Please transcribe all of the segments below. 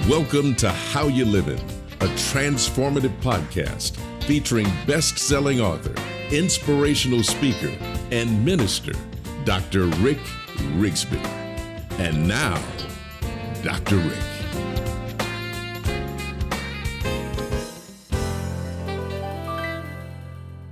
Welcome to How You Livin', a transformative podcast featuring best-selling author, inspirational speaker, and minister, Dr. Rick Rigsby. And now, Dr. Rick.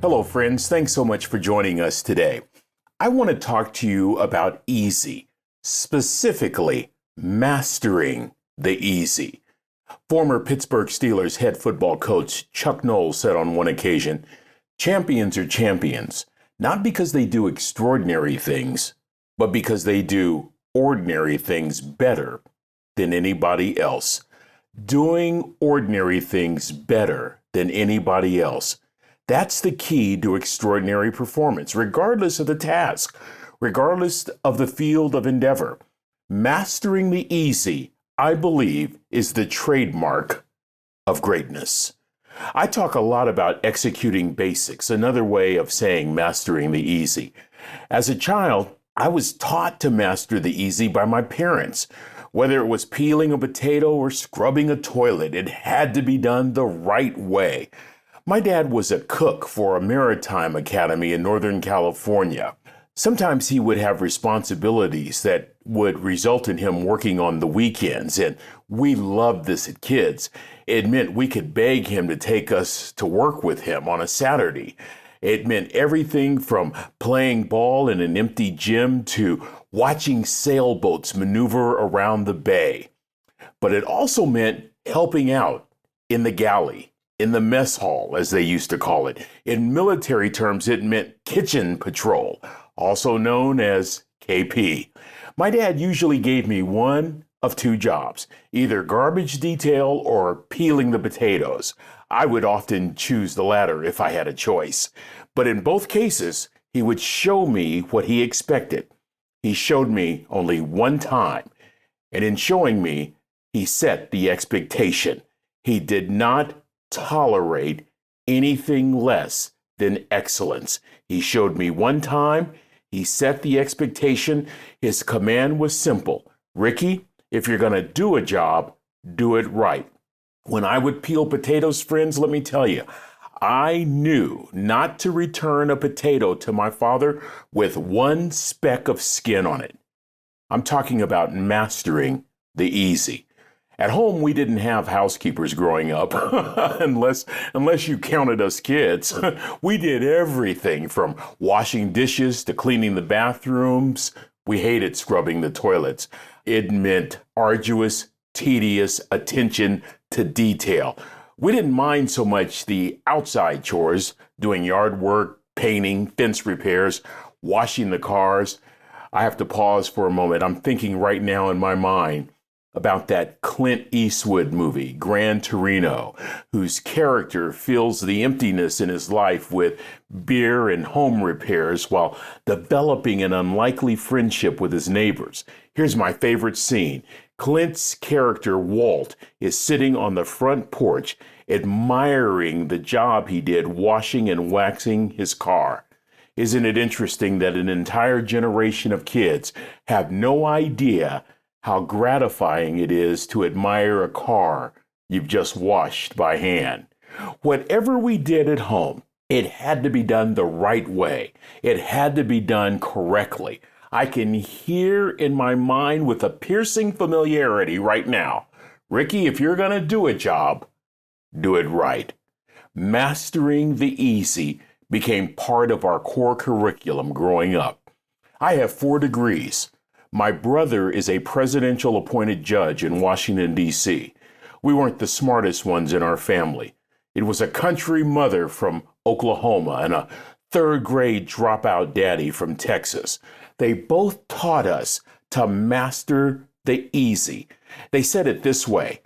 Hello, friends. Thanks so much for joining us today. I want to talk to you about easy, specifically mastering the easy. Former Pittsburgh Steelers head football coach Chuck Noll said on one occasion, "Champions are champions, not because they do extraordinary things, but because they do ordinary things better than anybody else." Doing ordinary things better than anybody else. That's the key to extraordinary performance, regardless of the task, regardless of the field of endeavor. Mastering the easy, I believe, is the trademark of greatness. I talk a lot about executing basics, another way of saying mastering the easy. As a child, I was taught to master the easy by my parents. Whether it was peeling a potato or scrubbing a toilet, it had to be done the right way. My dad was a cook for a maritime academy in Northern California. Sometimes he would have responsibilities that would result in him working on the weekends, and we loved this as kids. It meant we could beg him to take us to work with him on a Saturday. It meant everything from playing ball in an empty gym to watching sailboats maneuver around the bay. But it also meant helping out in the galley, in the mess hall, as they used to call it. In military terms, it meant kitchen patrol, also known as KP. My dad usually gave me one of two jobs, either garbage detail or peeling the potatoes. I would often choose the latter if I had a choice. But in both cases, he would show me what he expected. He showed me only one time, and in showing me, he set the expectation. He did not tolerate anything less than excellence. He showed me one time. He set the expectation. His command was simple. "Ricky, if you're going to do a job, do it right." When I would peel potatoes, friends, let me tell you, I knew not to return a potato to my father with one speck of skin on it. I'm talking about mastering the easy. At home, we didn't have housekeepers growing up, unless you counted us kids. We did everything from washing dishes to cleaning the bathrooms. We hated scrubbing the toilets. It meant arduous, tedious attention to detail. We didn't mind so much the outside chores, doing yard work, painting, fence repairs, washing the cars. I have to pause for a moment. I'm thinking right now in my mind about that Clint Eastwood movie, Gran Torino, whose character fills the emptiness in his life with beer and home repairs while developing an unlikely friendship with his neighbors. Here's my favorite scene. Clint's character, Walt, is sitting on the front porch, admiring the job he did washing and waxing his car. Isn't it interesting that an entire generation of kids have no idea how gratifying it is to admire a car you've just washed by hand? Whatever we did at home, it had to be done the right way. It had to be done correctly. I can hear in my mind with a piercing familiarity right now, "Ricky, if you're going to do a job, do it right." Mastering the easy became part of our core curriculum growing up. I have 4 degrees. My brother is a presidential appointed judge in Washington, D.C. We weren't the smartest ones in our family. It was a country mother from Oklahoma and a 3rd grade dropout daddy from Texas. They both taught us to master the easy. They said it this way: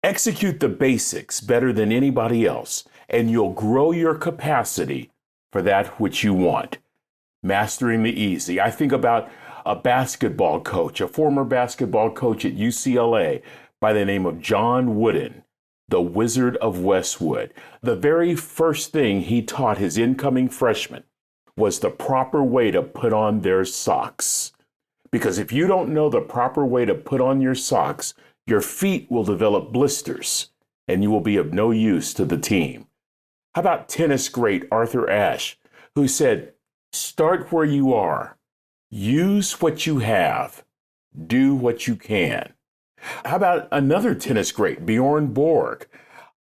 execute the basics better than anybody else, and you'll grow your capacity for that which you want. Mastering the easy. I think about a basketball coach, a former basketball coach at UCLA by the name of John Wooden, the Wizard of Westwood. The very first thing he taught his incoming freshmen was the proper way to put on their socks. Because if you don't know the proper way to put on your socks, Your feet will develop blisters, and you will be of no use to the team. How about tennis great Arthur Ashe, who said, start where you are, use what you have, do what you can. How about another tennis great, Bjorn Borg?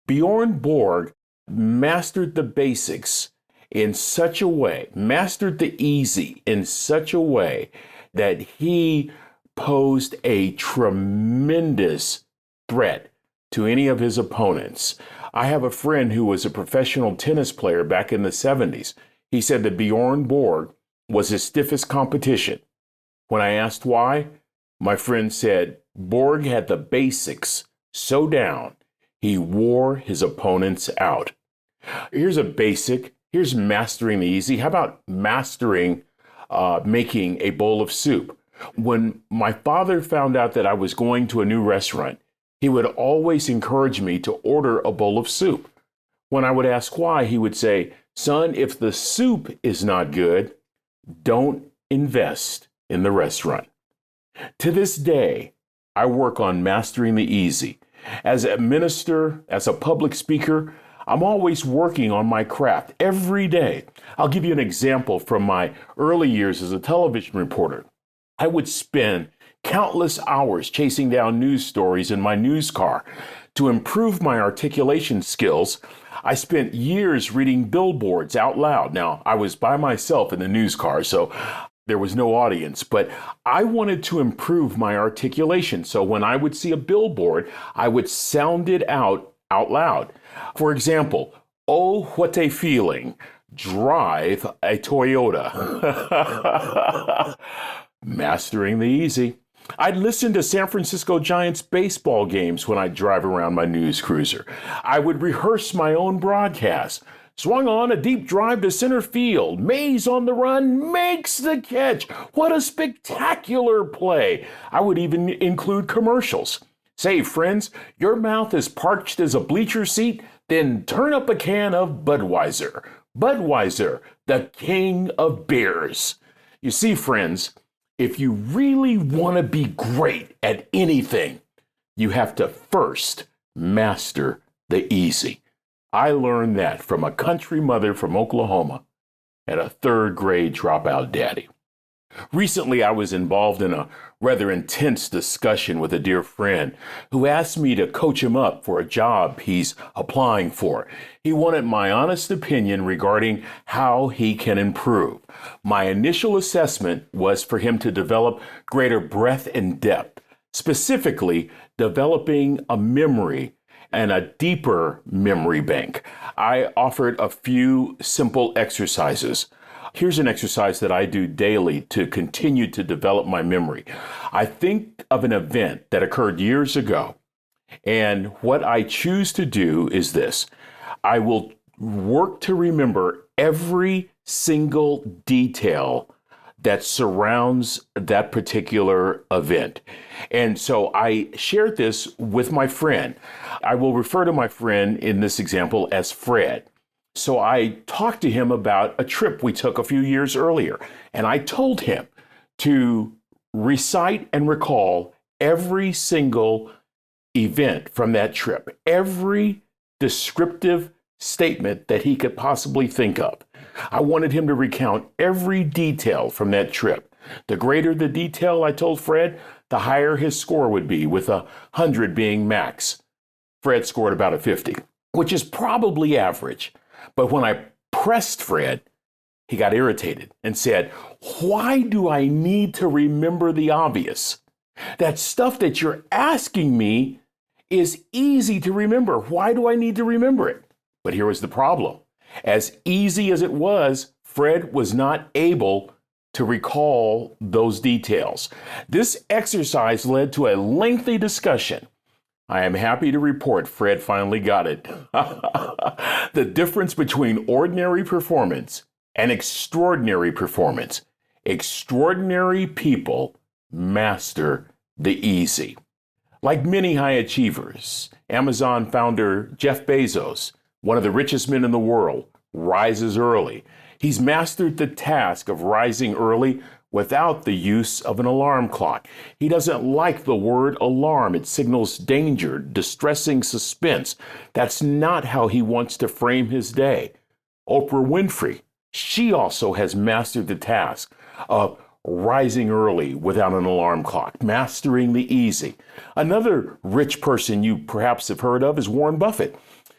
Bjorn Borg mastered the basics in such a way, mastered the easy in such a way that he posed a tremendous threat to any of his opponents. I have a friend who was a professional tennis player back in the 70s. He said that Bjorn Borg was his stiffest competition. When I asked why, my friend said Borg had the basics so down, he wore his opponents out. Here's a basic. Here's mastering the easy. How about mastering making a bowl of soup? When my father found out that I was going to a new restaurant, he would always encourage me to order a bowl of soup. When I would ask why, he would say, son, if the soup is not good, don't invest in the restaurant. To this day, I work on mastering the easy. As a minister, as a public speaker, I'm always working on my craft every day. I'll give you an example from my early years as a television reporter. I would spend countless hours chasing down news stories in my news car. To improve my articulation skills, I spent years reading billboards out loud. Now, I was by myself in the news car, so there was no audience, but I wanted to improve my articulation. So when I would see a billboard, I would sound it out loud. For example, oh, what a feeling. Drive a Toyota. Mastering the easy. I'd listen to San Francisco Giants baseball games when I'd drive around my news cruiser. I would rehearse my own broadcast. Swung on a deep drive to center field. Mays on the run makes the catch. What a spectacular play. I would even include commercials. Say, friends, your mouth is parched as a bleacher seat? Then turn up a can of Budweiser. Budweiser, the king of beers. You see, friends, if you really want to be great at anything, you have to first master the easy. I learned that from a country mother from Oklahoma and a third grade dropout daddy. Recently, I was involved in a rather intense discussion with a dear friend who asked me to coach him up for a job he's applying for. He wanted my honest opinion regarding how he can improve. My initial assessment was for him to develop greater breadth and depth, specifically developing a memory and a deeper memory bank. I offered a few simple exercises. Here's an exercise that I do daily to continue to develop my memory. I think of an event that occurred years ago, and what I choose to do is this. I will work to remember every single detail that surrounds that particular event. And so I shared this with my friend. I will refer to my friend in this example as Fred. So I talked to him about a trip we took a few years earlier, and I told him to recite and recall every single event from that trip, every descriptive statement that he could possibly think of. I wanted him to recount every detail from that trip. The greater the detail, I told Fred, the higher his score would be, with 100 being max. Fred scored about a 50, which is probably average. But when I pressed Fred, he got irritated and said, why do I need to remember the obvious? That stuff that you're asking me is easy to remember. Why do I need to remember it? But here was the problem. As easy as it was, Fred was not able to recall those details. This exercise led to a lengthy discussion. I am happy to report Fred finally got it. The difference between ordinary performance and extraordinary performance. Extraordinary people master the easy. Like many high achievers, Amazon founder Jeff Bezos, one of the richest men in the world, rises early. He's mastered the task of rising early without the use of an alarm clock. He doesn't like the word alarm. It signals danger, distressing suspense. That's not how he wants to frame his day. Oprah Winfrey, she also has mastered the task of rising early without an alarm clock, mastering the easy. Another rich person you perhaps have heard of is Warren Buffett.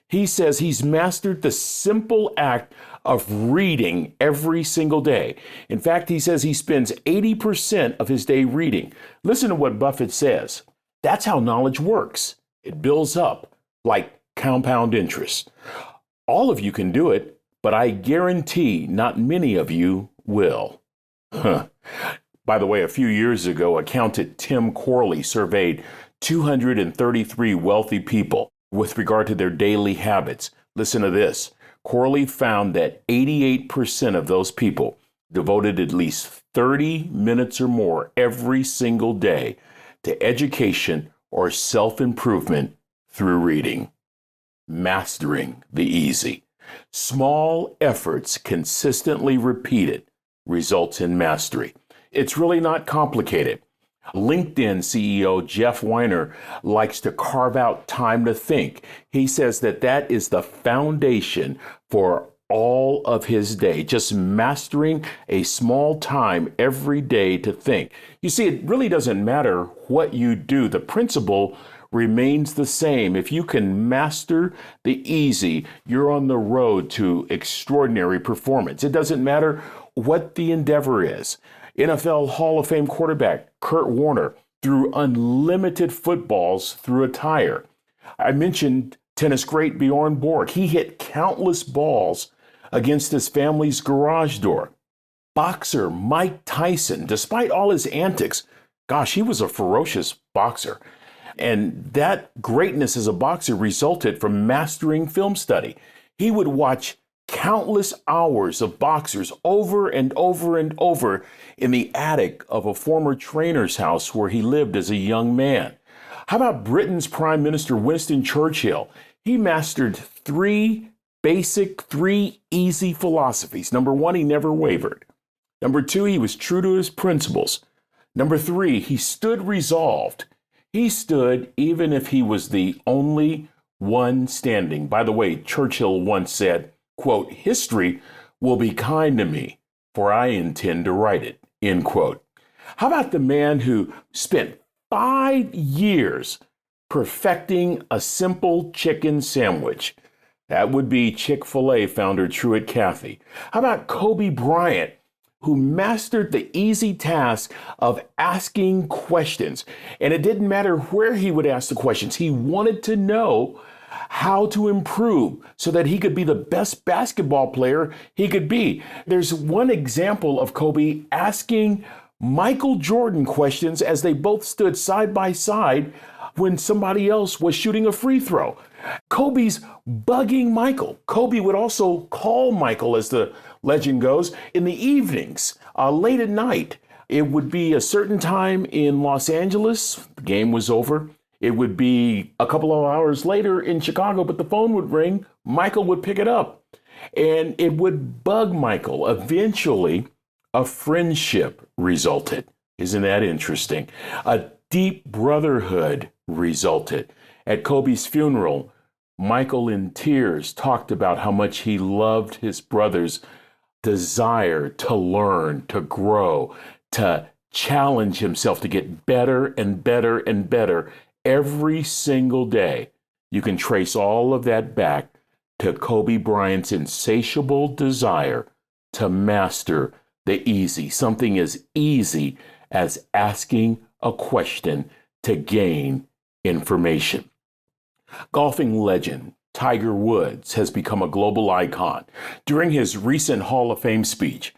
He says he's mastered the simple act of reading every single day. In fact, he says he spends 80% of his day reading. Listen to what Buffett says. That's how knowledge works. It builds up like compound interest. All of you can do it, but I guarantee not many of you will. By the way, a few years ago, accountant Tim Corley surveyed 233 wealthy people with regard to their daily habits. Listen to this. Corley found that 88% of those people devoted at least 30 minutes or more every single day to education or self-improvement through reading. Mastering the easy. Small efforts consistently repeated results in mastery. It's really not complicated. LinkedIn CEO Jeff Weiner likes to carve out time to think. He says that is the foundation for all of his day, just mastering a small time every day to think. You see, it really doesn't matter what you do. The principle remains the same. If you can master the easy, you're on the road to extraordinary performance. It doesn't matter what the endeavor is. NFL Hall of Fame quarterback Kurt Warner threw unlimited footballs through a tire. I mentioned tennis great Bjorn Borg. He hit countless balls against his family's garage door. Boxer Mike Tyson, despite all his antics, gosh, he was a ferocious boxer. And that greatness as a boxer resulted from mastering film study. He would watch countless hours of boxers over and over and over in the attic of a former trainer's house where he lived as a young man. How about Britain's Prime Minister Winston Churchill? He mastered three easy philosophies. Number one, he never wavered. Number two, he was true to his principles. Number three, he stood resolved. He stood even if he was the only one standing. By the way, Churchill once said, quote, "History will be kind to me, for I intend to write it," end quote. How about the man who spent 5 years perfecting a simple chicken sandwich? That would be Chick-fil-A founder Truett Cathy. How about Kobe Bryant, who mastered the easy task of asking questions? And it didn't matter where he would ask the questions. He wanted to know how to improve so that he could be the best basketball player he could be. There's one example of Kobe asking Michael Jordan questions as they both stood side by side when somebody else was shooting a free throw. Kobe's bugging Michael. Kobe would also call Michael, as the legend goes, in the evenings, late at night. It would be a certain time in Los Angeles. The game was over. It would be a couple of hours later in Chicago, but the phone would ring. Michael would pick it up, and it would bug Michael. Eventually, a friendship resulted. Isn't that interesting? A deep brotherhood resulted. At Kobe's funeral, Michael, in tears, talked about how much he loved his brother's desire to learn, to grow, to challenge himself to get better and better and better every single day. You can trace all of that back to Kobe Bryant's insatiable desire to master the easy, something as easy as asking a question to gain information. Golfing legend Tiger Woods has become a global icon. During his recent Hall of Fame speech,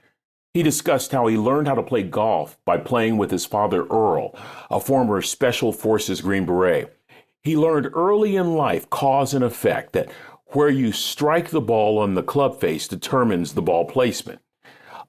he discussed how he learned how to play golf by playing with his father, Earl, a former Special Forces Green Beret. He learned early in life cause and effect, that where you strike the ball on the club face determines the ball placement.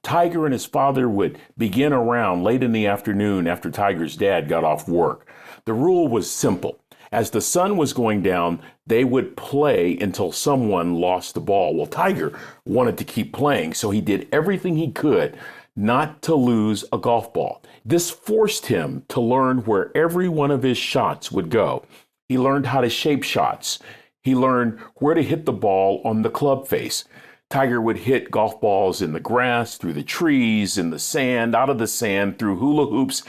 Tiger and his father would begin a round late in the afternoon after Tiger's dad got off work. The rule was simple. As the sun was going down, they would play until someone lost the ball. Well, Tiger wanted to keep playing, so he did everything he could not to lose a golf ball. This forced him to learn where every one of his shots would go. He learned how to shape shots. He learned where to hit the ball on the club face. Tiger would hit golf balls in the grass, through the trees, in the sand, out of the sand, through hula hoops.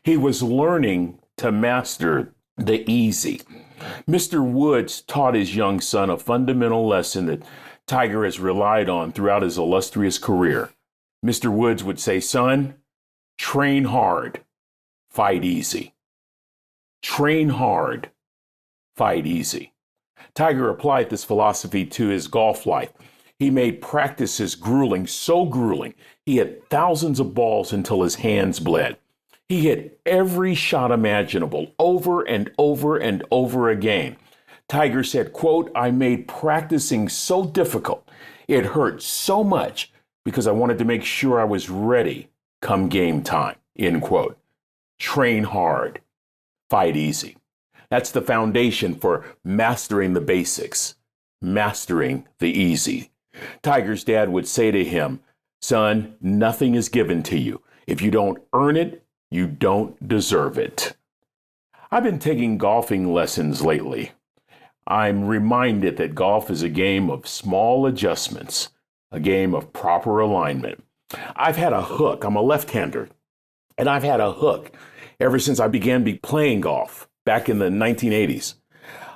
He was learning to master the easy. Mr. Woods taught his young son a fundamental lesson that Tiger has relied on throughout his illustrious career. Mr. Woods would say, "Son, train hard, fight easy. Train hard, fight easy." Tiger applied this philosophy to his golf life. He made practices grueling, so grueling, he hit thousands of balls until his hands bled. He hit every shot imaginable over and over and over again. Tiger said, quote, "I made practicing so difficult. It hurt so much because I wanted to make sure I was ready come game time," end quote. Train hard, fight easy. That's the foundation for mastering the basics, mastering the easy. Tiger's dad would say to him, "Son, nothing is given to you. If you don't earn it, you don't deserve it." I've been taking golfing lessons lately. I'm reminded that golf is a game of small adjustments, a game of proper alignment. I've had a hook. I'm a left-hander, and I've had a hook ever since I began playing golf back in the 1980s.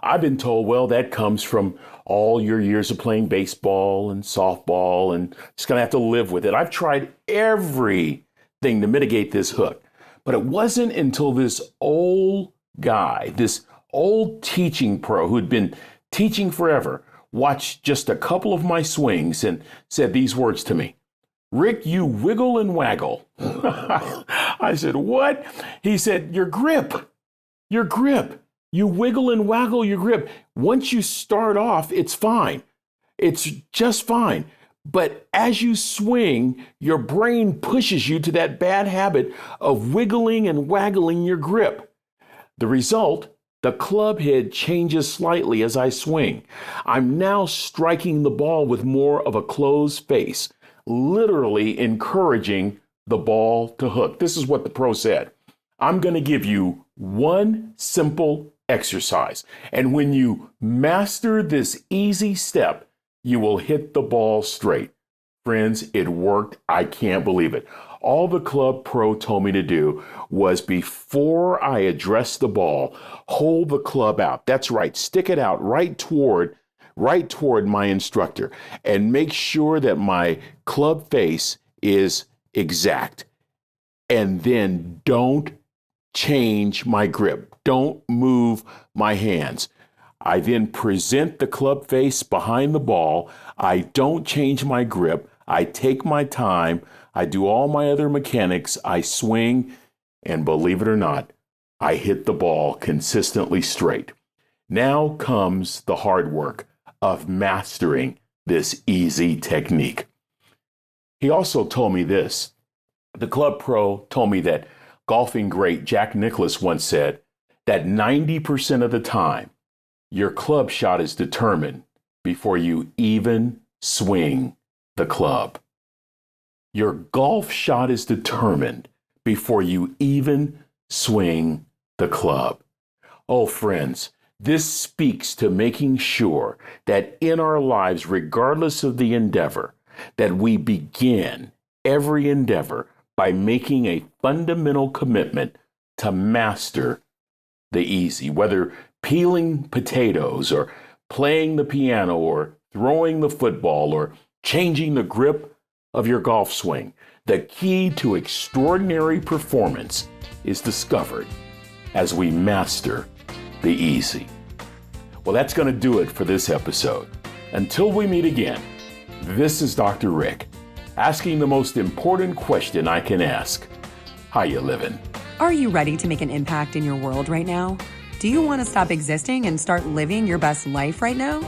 I've been told, well, that comes from all your years of playing baseball and softball, and just going to have to live with it. I've tried everything to mitigate this hook, but it wasn't until this old guy, this old teaching pro who'd been teaching forever, watched just a couple of my swings and said these words to me, "Rick, you wiggle and waggle." I said, "What?" He said, your grip. You wiggle and waggle your grip. Once you start off, it's fine. It's just fine. But as you swing, your brain pushes you to that bad habit of wiggling and waggling your grip. The result, the club head changes slightly as I swing. I'm now striking the ball with more of a closed face, literally encouraging the ball to hook. This is what the pro said. I'm going to give you one simple exercise. And when you master this easy step, you will hit the ball straight. Friends, it worked. I can't believe it. All the club pro told me to do was before I address the ball, hold the club out. That's right. Stick it out right toward my instructor and make sure that my club face is exact. And then don't change my grip. Don't move my hands. I then present the club face behind the ball. I don't change my grip. I take my time. I do all my other mechanics. I swing, and believe it or not, I hit the ball consistently straight. Now comes the hard work of mastering this easy technique. He also told me this. The club pro told me that golfing great Jack Nicklaus once said that 90% of the time, your club shot is determined before you even swing the club. Your golf shot is determined before you even swing the club. Oh, friends, this speaks to making sure that in our lives, regardless of the endeavor, that we begin every endeavor by making a fundamental commitment to master the easy, whether peeling potatoes or playing the piano or throwing the football or changing the grip of your golf swing. The key to extraordinary performance is discovered as we master the easy. Well, that's going to do it for this episode. Until we meet again, this is Dr. Rick, asking the most important question I can ask. How you living? Are you ready to make an impact in your world right now? Do you want to stop existing and start living your best life right now?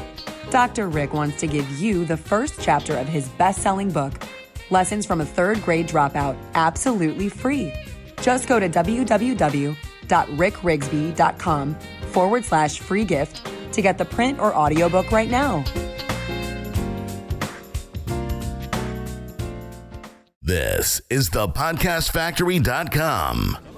Dr. Rick wants to give you the first chapter of his best-selling book, Lessons from a Third Grade Dropout, absolutely free. Just go to www.rickrigsby.com/free gift to get the print or audiobook right now. This is thepodcastfactory.com.